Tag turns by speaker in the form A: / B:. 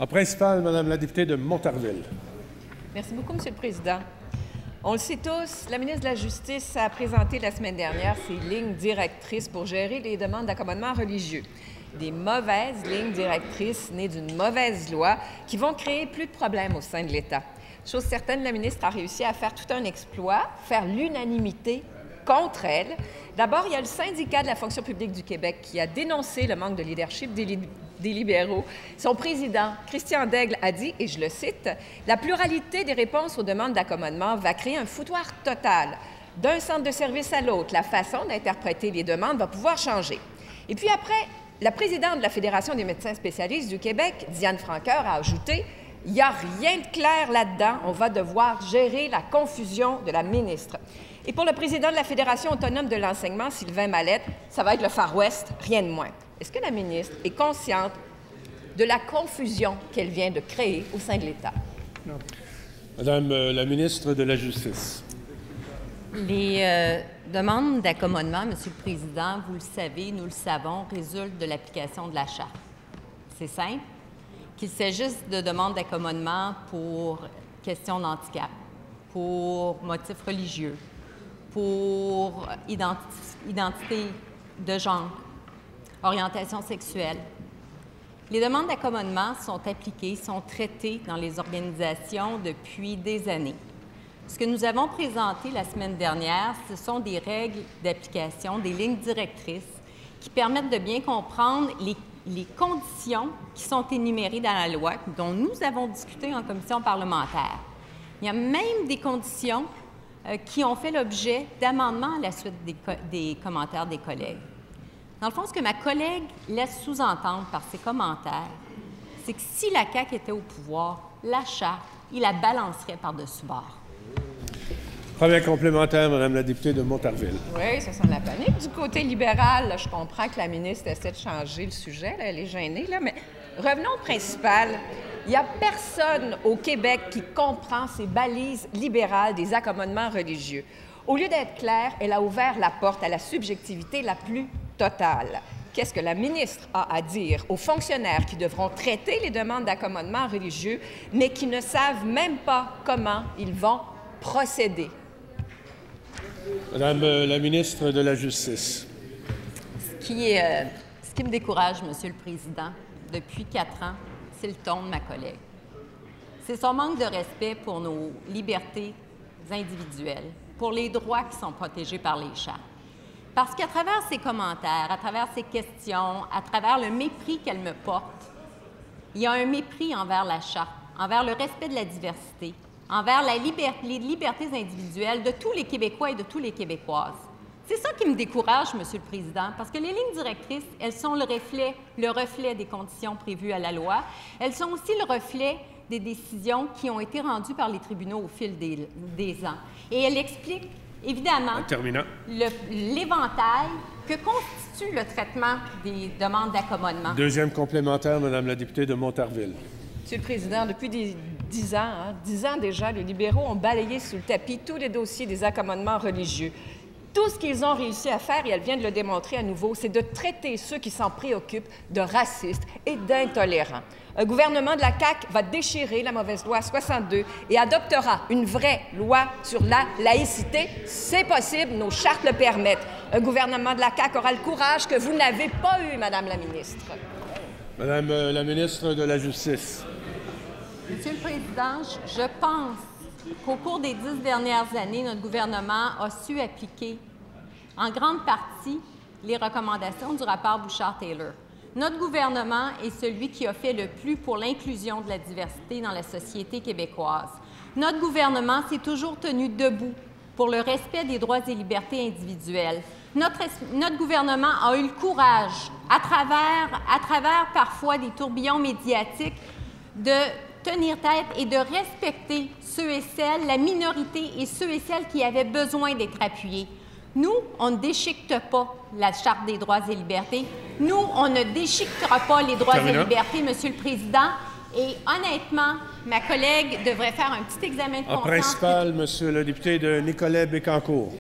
A: En principal, Madame la députée de Montarville.
B: Merci beaucoup, Monsieur le Président. On le sait tous, la ministre de la Justice a présenté la semaine dernière ses lignes directrices pour gérer les demandes d'accommodement religieux. Des mauvaises lignes directrices nées d'une mauvaise loi qui vont créer plus de problèmes au sein de l'État. Chose certaine, la ministre a réussi à faire tout un exploit, faire l'unanimité contre elle. D'abord, il y a le syndicat de la fonction publique du Québec qui a dénoncé le manque de leadership des libéraux. Son président, Christian Daigle, a dit, et je le cite, « La pluralité des réponses aux demandes d'accommodement va créer un foutoir total. D'un centre de service à l'autre, la façon d'interpréter les demandes va pouvoir changer. » Et puis après, la présidente de la Fédération des médecins spécialistes du Québec, Diane Franqueur, a ajouté « Il n'y a rien de clair là-dedans. On va devoir gérer la confusion de la ministre. » Et pour le président de la Fédération autonome de l'enseignement, Sylvain Mallette, ça va être le Far West, rien de moins. Est-ce que la ministre est consciente de la confusion qu'elle vient de créer au sein de l'État?
A: Non. Madame la ministre de la Justice.
C: Les demandes d'accommodement, Monsieur le Président, vous le savez, nous le savons, résultent de l'application de la Charte. C'est simple. Qu'il s'agisse de demandes d'accommodement pour questions d'handicap, pour motifs religieux, pour identité de genre, orientation sexuelle. Les demandes d'accommodement sont appliquées, sont traitées dans les organisations depuis des années. Ce que nous avons présenté la semaine dernière, ce sont des règles d'application, des lignes directrices qui permettent de bien comprendre les conditions qui sont énumérées dans la loi, dont nous avons discuté en commission parlementaire. Il y a même des conditions qui ont fait l'objet d'amendements à la suite des commentaires des collègues. Dans le fond, ce que ma collègue laisse sous-entendre par ses commentaires, c'est que si la CAQ était au pouvoir, la Charte, il la balancerait par-dessus bord.
A: Premier complémentaire, Madame la députée de Montarville.
B: Oui, ça sent la panique. Du côté libéral, là, je comprends que la ministre essaie de changer le sujet, là, elle est gênée, là, mais revenons au principal. Il n'y a personne au Québec qui comprend ces balises libérales des accommodements religieux. Au lieu d'être claire, elle a ouvert la porte à la subjectivité la plus totale. Qu'est-ce que la ministre a à dire aux fonctionnaires qui devront traiter les demandes d'accommodement religieux, mais qui ne savent même pas comment ils vont procéder?
A: Madame la ministre de la Justice.
C: Ce qui me décourage, Monsieur le Président, depuis 4 ans, c'est le ton de ma collègue. C'est son manque de respect pour nos libertés individuelles, pour les droits qui sont protégés par les chartes. Parce qu'à travers ses commentaires, à travers ses questions, à travers le mépris qu'elle me porte, il y a un mépris envers la Charte, envers le respect de la diversité, envers les libertés individuelles de tous les Québécois et de toutes les Québécoises. C'est ça qui me décourage, Monsieur le Président, parce que les lignes directrices, elles sont le reflet des conditions prévues à la loi. Elles sont aussi le reflet des décisions qui ont été rendues par les tribunaux au fil des ans. Et elles expliquent, évidemment, l'éventail que constitue le traitement des demandes d'accommodement.
A: Deuxième complémentaire, Madame la députée de Montarville.
B: Monsieur le Président, depuis 10 ans, 10 ans déjà, les libéraux ont balayé sous le tapis tous les dossiers des accommodements religieux. Tout ce qu'ils ont réussi à faire, et elle vient de le démontrer à nouveau, c'est de traiter ceux qui s'en préoccupent de racistes et d'intolérants. Un gouvernement de la CAQ va déchirer la mauvaise loi 62 et adoptera une vraie loi sur la laïcité. C'est possible, nos chartes le permettent. Un gouvernement de la CAQ aura le courage que vous n'avez pas eu, Madame la ministre.
A: Madame la ministre de la Justice.
C: Monsieur le Président, je pense qu'au cours des 10 dernières années, notre gouvernement a su appliquer en grande partie les recommandations du rapport Bouchard-Taylor. Notre gouvernement est celui qui a fait le plus pour l'inclusion de la diversité dans la société québécoise. Notre gouvernement s'est toujours tenu debout pour le respect des droits et libertés individuelles. Notre gouvernement a eu le courage, à travers parfois des tourbillons médiatiques, de tenir tête et de respecter ceux et celles, la minorité et ceux et celles qui avaient besoin d'être appuyés. Nous, on ne déchiquete pas la Charte des droits et libertés. Nous, on ne déchiquetera pas les droits et libertés, Monsieur le Président. Et honnêtement, ma collègue devrait faire un petit examen de conscience.
A: En principal, Monsieur le député de Nicolet-Bécancour.